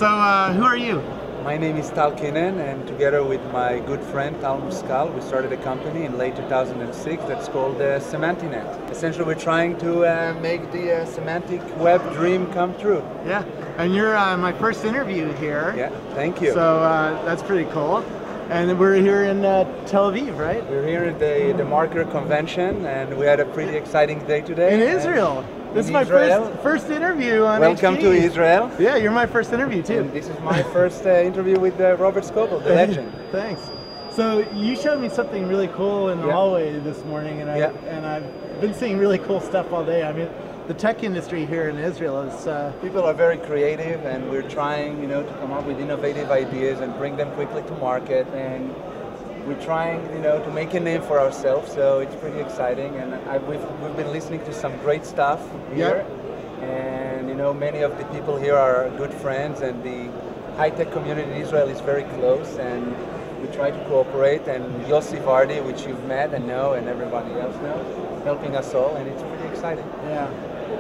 So who are you? My name is Tal Kinen, and together with my good friend Tal Muskal, we started a company in late 2006 that's called Semantinet. Essentially, we're trying to make the semantic web dream come true. Yeah, and you're my first interview here. Yeah, thank you. So that's pretty cool. And we're here in Tel Aviv, right? We're here at the Marketer Convention, and we had a pretty exciting day today. In Israel. This is my first interview on Welcome HG. to Israel. Yeah, you're my first interview too. And this is my first interview with Robert Scoble, the legend. Thanks. So you showed me something really cool in the hallway this morning, and I've been seeing really cool stuff all day. I mean, the tech industry here in Israel is... People are very creative, and we're trying, to come up with innovative ideas and bring them quickly to market. And we're trying, to make a name for ourselves, so it's pretty exciting. And we've been listening to some great stuff here, and many of the people here are good friends, and the high-tech community in Israel is very close, and we try to cooperate. And Yossi Vardi, which you've met and know, and everybody else knows, helping us all, and it's pretty exciting. Yeah.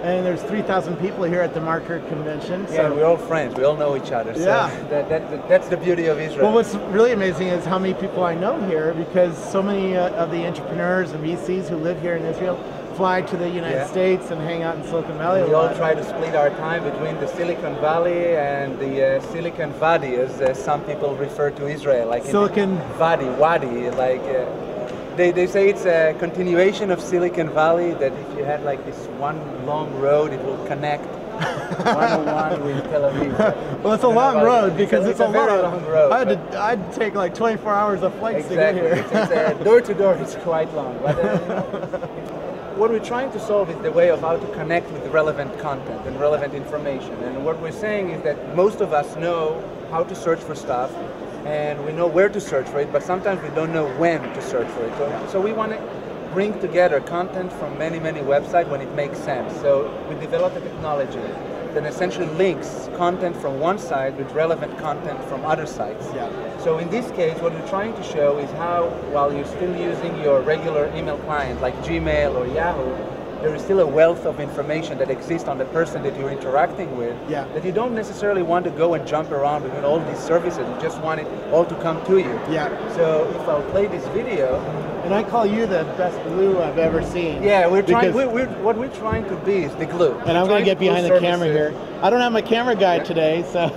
And there's 3,000 people here at the Marketer Convention. So. Yeah, we're all friends. We all know each other. So that's the beauty of Israel. Well, what's really amazing is how many people I know here, because so many of the entrepreneurs and VCs who live here in Israel fly to the United States and hang out in Silicon Valley. We all try to split our time between the Silicon Valley and the Silicon Valley, as some people refer to Israel, like Silicon Wadi, like. They say it's a continuation of Silicon Valley, that if you had like this one long road, it will connect 101 with Tel Aviv. Well, it's a long road because it's a very long road. I'd take like 24 hours of flights to get here. It's door to door, it's quite long. But, what we're trying to solve is the way of how to connect with relevant content and relevant information. And what we're saying is that most of us know how to search for stuff, and we know where to search for it, but sometimes we don't know when to search for it. So we want to bring together content from many, many websites when it makes sense. So we developed a technology that essentially links content from one site with relevant content from other sites. So in this case, what we're trying to show is how, while you're still using your regular email client like Gmail or Yahoo, there is still a wealth of information that exists on the person that you're interacting with, that you don't necessarily want to go and jump around between all these services. You just want it all to come to you. So if I'll play this video. And I call you the best glue I've ever seen. Yeah, we're trying. What we're trying to be is the glue. And I'm going to get behind the camera here. I don't have my camera guy today, so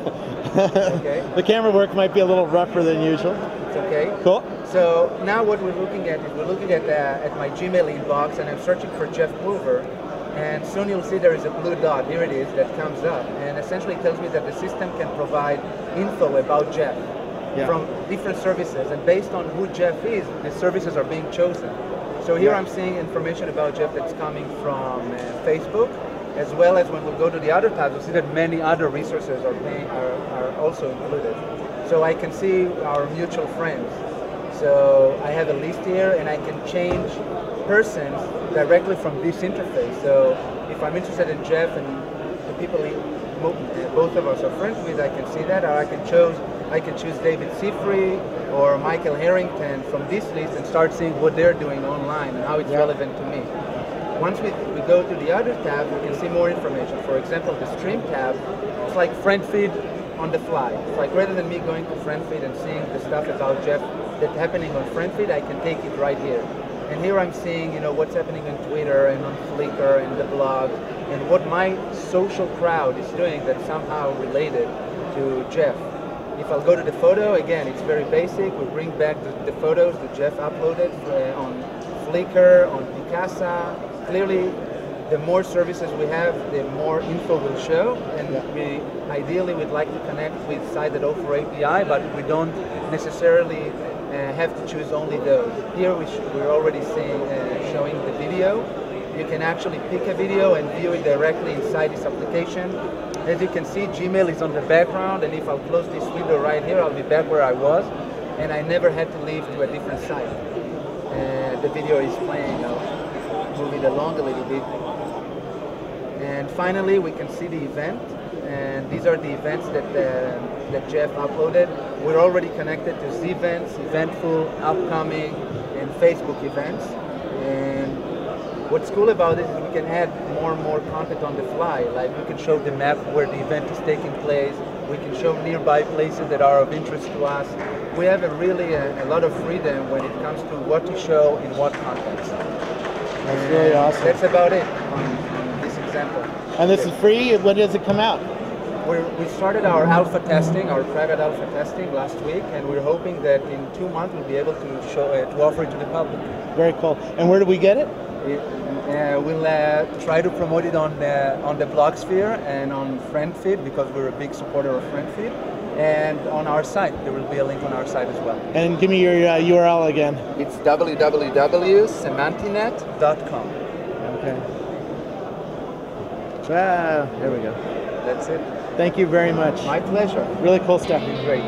the camera work might be a little rougher than usual. It's okay. Cool. So now what we're looking at is at my Gmail inbox, and I'm searching for Jeff Pulver, and soon you'll see there is a blue dot. Here it is that comes up, and essentially tells me that the system can provide info about Jeff from different services, and based on who Jeff is, the services are being chosen. So here I'm seeing information about Jeff that's coming from Facebook, as well as when we go to the other tabs, you'll see that many other resources are also included. So I can see our mutual friends. So I have a list here, and I can change persons directly from this interface. So if I'm interested in Jeff and the people both of us are friends with, I can see that, or I can choose David Sifri or Michael Harrington from this list and start seeing what they're doing online and how it's relevant to me. Once we go to the other tab, we can see more information. For example, the Stream tab, it's like friend feed on the fly. It's like rather than me going to friend feed and seeing the stuff about Jeff that's happening on friend feed, I can take it right here. And here I'm seeing, what's happening on Twitter and on Flickr and the blog, and what my social crowd is doing that's somehow related to Jeff. If I'll go to the photo, again, it's very basic. We bring back the photos that Jeff uploaded on Flickr, on Picasa. Clearly, the more services we have, the more info will show, and we ideally would like to connect with sites that offer API, but we don't necessarily have to choose only those. Here we're already seeing showing the video. You can actually pick a video and view it directly inside this application. As you can see, Gmail is on the background, and if I'll close this window right here, I'll be back where I was, and I never had to leave to a different site. The video is playing. I'll move it along a little bit. And finally, we can see the event, and these are the events that Jeff uploaded. We're already connected to Z-Events, Eventful, Upcoming, and Facebook events. And what's cool about this is we can add more and more content on the fly. Like we can show the map where the event is taking place, We can show nearby places that are of interest to us. We have a lot of freedom when it comes to what to show in what context. That's really awesome. That's about it on this example. And this is free? When does it come out? We started our alpha testing, our private alpha testing last week, and we're hoping that in 2 months we'll be able to show to offer it to the public. Very cool. And where do we get it? We'll try to promote it on the Blogosphere and on FriendFeed, because we're a big supporter of FriendFeed, and on our site. There will be a link on our site as well. And give me your URL again. It's www.semantinet.com. Okay. There we go. That's it. Thank you very much. My pleasure. Really cool stuff. Great.